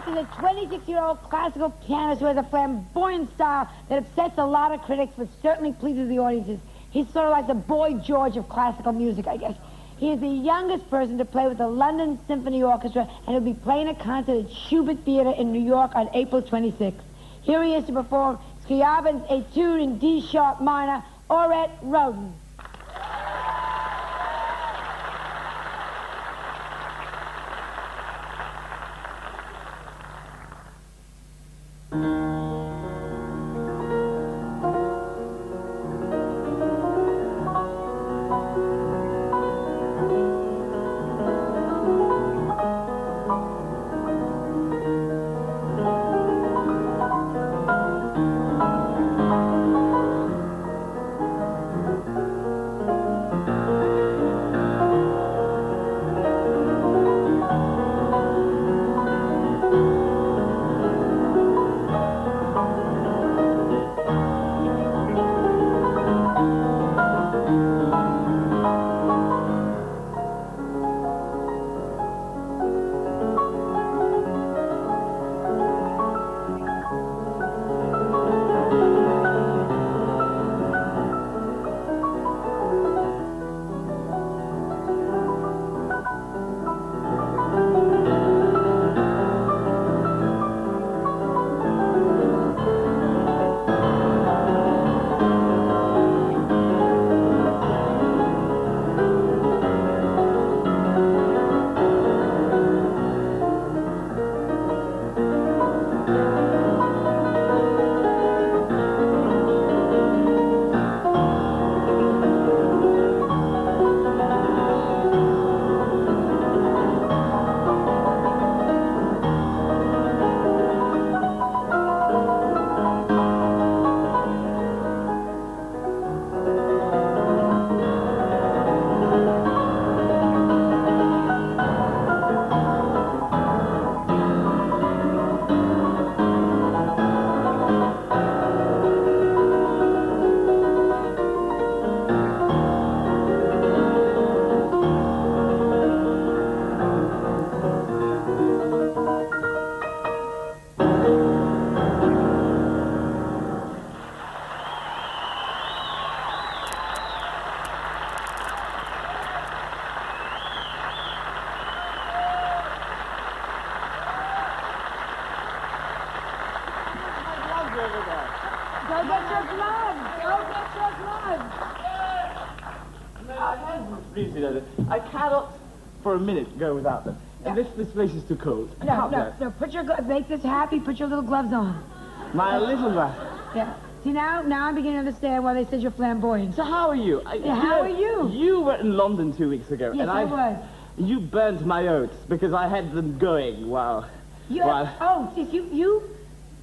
is a 26-year-old classical pianist who has a flamboyant style that upsets a lot of critics but certainly pleases the audiences. He's sort of like the Boy George of classical music, I guess. He is the youngest person to play with the London Symphony Orchestra, and he'll be playing a concert at Schubert Theater in New York on April 26th. Here he is to perform Scriabin's Etude in D-sharp minor, Orrett Rhoden. Go get your gloves! Go get your gloves! I cannot for a minute go without them. And this place is too cold. No, put your gloves, make this happy, put your little gloves on. My little glove. Yeah. See, now I'm beginning to understand why they said you're flamboyant. So how are you? How are you? You were in London 2 weeks ago. Yes, and I was. You burnt my oats because I had them going while... You have oats. Yes,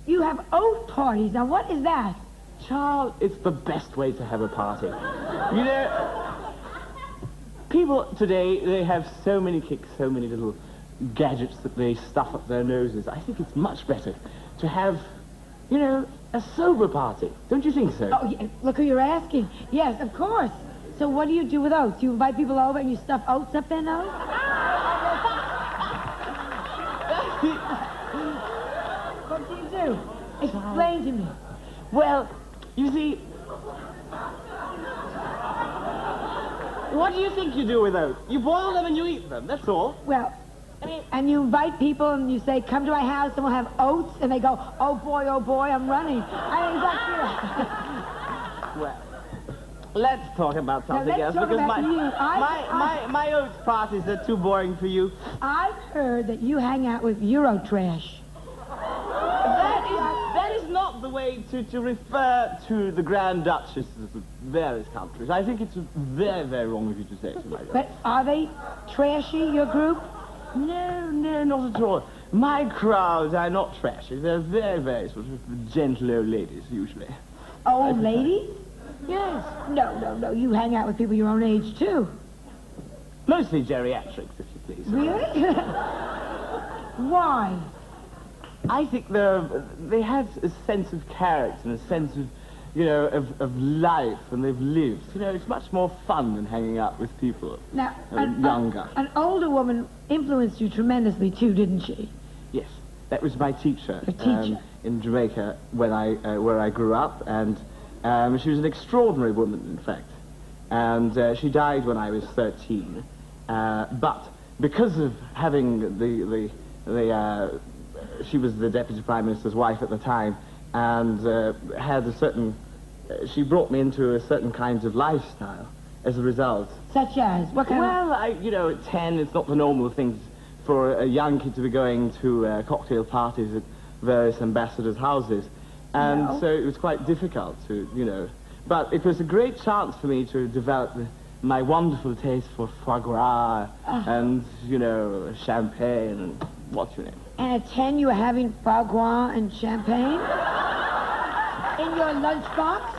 you have oat parties. Now, what is that? Charles, it's the best way to have a party. You know, people today, they have so many kicks, so many little gadgets that they stuff up their noses. I think it's much better to have, you know, a sober party. Don't you think so? Oh, yeah, look who you're asking. Yes, of course. So what do you do with oats? You invite people over and you stuff oats up their nose? What do you do? Explain to me. Well, you see, what do you think you do with oats? You boil them and you eat them, that's all. Well, I mean, and you invite people and you say, come to my house and we'll have oats, and they go, oh boy, I'm running. I mean, that's Well, let's talk about something else, because my oats parties are too boring for you. I've heard that you hang out with Eurotrash. That is not the way to refer to the Grand Duchesses of various countries. I think it's very, very wrong of you to say it to my But are they trashy, your group? No, not at all. My crowds are not trashy. They're very, very sort of gentle old ladies, usually. Old ladies? Yes. No. You hang out with people your own age, too. Mostly geriatrics, if you please. Really? Why? I think they have a sense of character and a sense of, you know, of life, and they've lived. You know, it's much more fun than hanging out with people now, younger. An older woman influenced you tremendously, too, didn't she? Yes, That was my teacher. Your teacher. In Jamaica, where I grew up, and she was an extraordinary woman, in fact. And she died when I was 13. But because of having she was the Deputy Prime Minister's wife at the time, and had a certain, she brought me into a certain kind of lifestyle as a result. Such as? What kind of... Well, you know, at 10, it's not the normal thing for a young kid to be going to cocktail parties at various ambassadors' houses. And so it was quite difficult to, you know. But it was a great chance for me to develop my wonderful taste for foie gras and, you know, champagne and what's your name. And at 10, you were having foie gras and champagne? In your lunchbox?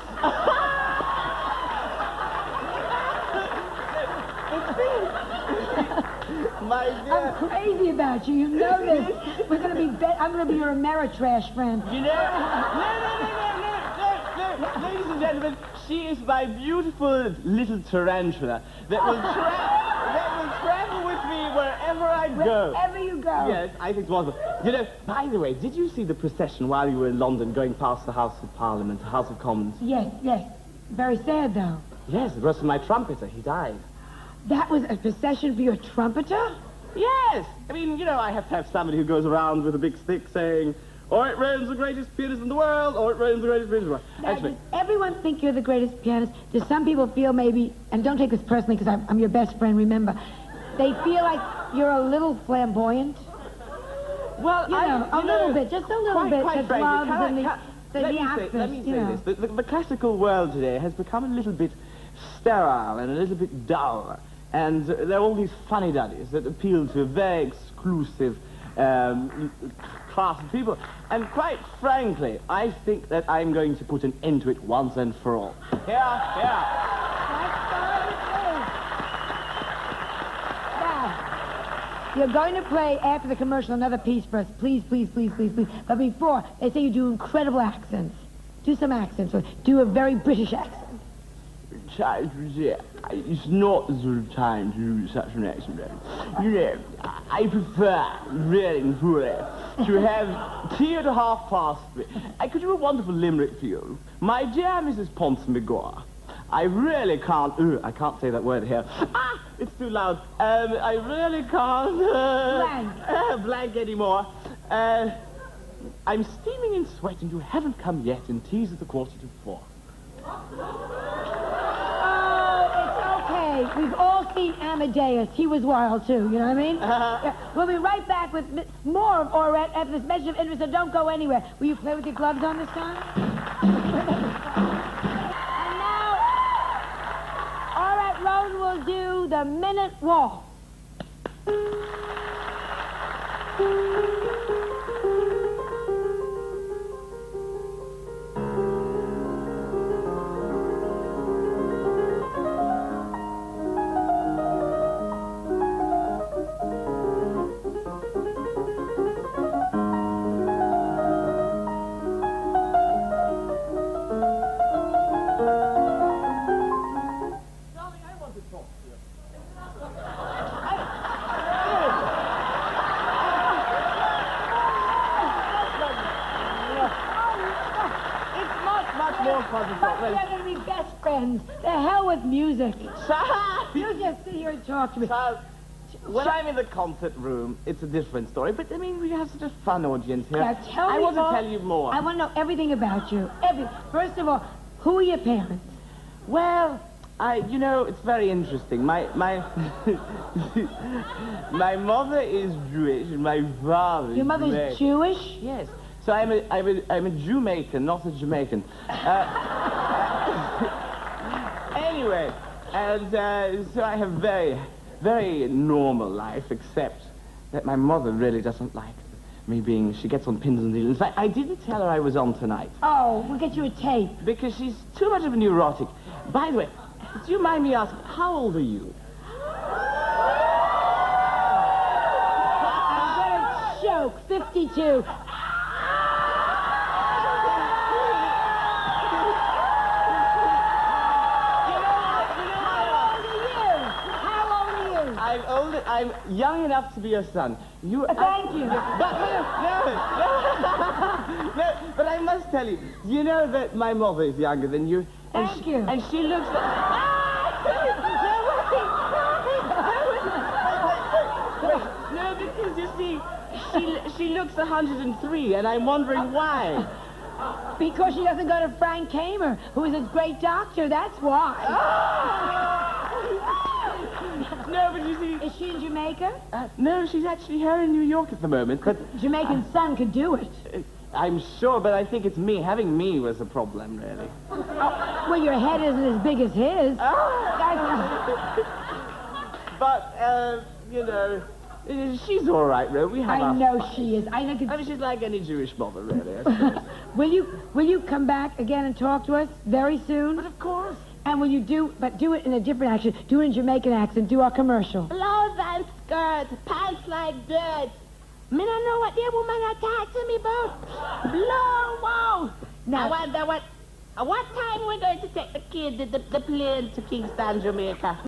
My dear. I'm crazy about you. You know this. We're going to be... I'm going to be your Ameritrash friend. You know... No, ladies and gentlemen, she is my beautiful little tarantula that will travel with me wherever I go. Wherever you go. Yes, I think it's wonderful. You know, by the way, did you see the procession while you were in London going past the House of Parliament, the House of Commons? Yes, yes. Very sad, though. Yes, it was for my trumpeter. He died. That was a procession for your trumpeter? Yes! I mean, you know, I have to have somebody who goes around with a big stick saying, Orrett Rhoden's the greatest pianist in the world, Orrett Rhoden's the greatest pianist in the world. Now, Actually, does everyone think you're the greatest pianist? Do some people feel maybe, and don't take this personally because I'm your best friend, remember, they feel like you're a little flamboyant? well, You know, a little bit, just a little bit. Quite The frankly, gloves and the outfits, let me say you know. this. The classical world today has become a little bit sterile and a little bit dull. And there are all these funny-duddies that appeal to a very exclusive class of people. And quite frankly, I think that I'm going to put an end to it once and for all. Here. Now, you're going to play after the commercial another piece for us. Please, please, please, please, please. But before, they say you do incredible accents. Do some accents. Do a very British accent. It's not the sort of time to do such an accent. You know, I prefer, really and truly, to have tea at 3:30. I could do a wonderful limerick for you. My dear Mrs. Ponsonby-Gore, I really can't... I can't say that word here. Ah! It's too loud. I really can't... blank anymore. I'm steaming in sweat and you haven't come yet, and tea's at 3:45. We've all seen Amadeus. He was wild, too. You know what I mean? Yeah. We'll be right back with more of Orrett after this message of interest, so don't go anywhere. Will you play with your gloves on this time? And now, Orrett Rhoden will do the Minute Waltz. We're going to be best friends. The hell with music. You just sit here and talk to me. When I'm in the concert room, it's a different story. But, I mean, we have such a fun audience here. Now, tell me I want to tell you more. I want to know everything about you. First of all, who are your parents? Well, you know, it's very interesting. My mother is Jewish and my father is Your mother's Jewish? Yes. So I'm a Jamaican, not a Jamaican. Anyway, and so I have very, very normal life, except that my mother really doesn't like me being, she gets on pins and needles. In fact, I didn't tell her I was on tonight. Oh, we'll get you a tape. Because she's too much of a neurotic. By the way, do you mind me asking, how old are you? I'm gonna choke. 52. I'm old. I'm young enough to be your son. Thank you. But no, but I must tell you, you know that my mother is younger than you. And Thank you. And she looks No, because you see, she looks 103, and I'm wondering why. Because she doesn't go to Frank Kamer, who is a great doctor, that's why. No, but you see... Is she in Jamaica? No, she's actually here in New York at the moment, but... Jamaican son could do it. I'm sure, but I think it's me. Having me was a problem, really. Oh, well, your head isn't as big as his. But, you know... She's all right, though. We have I know she is. I know. I mean, she's like any Jewish mother, really, I suppose. Will you come back again and talk to us very soon? But of course. And will you do it in a different accent? Do it in Jamaican accent. Do our commercial. Blouse and skirts, pants like dirt. Me don't know what the woman attacked to me about. Blow, wow. Now, I wonder what time we're going to take the kid, the plane to Kingston, Jamaica.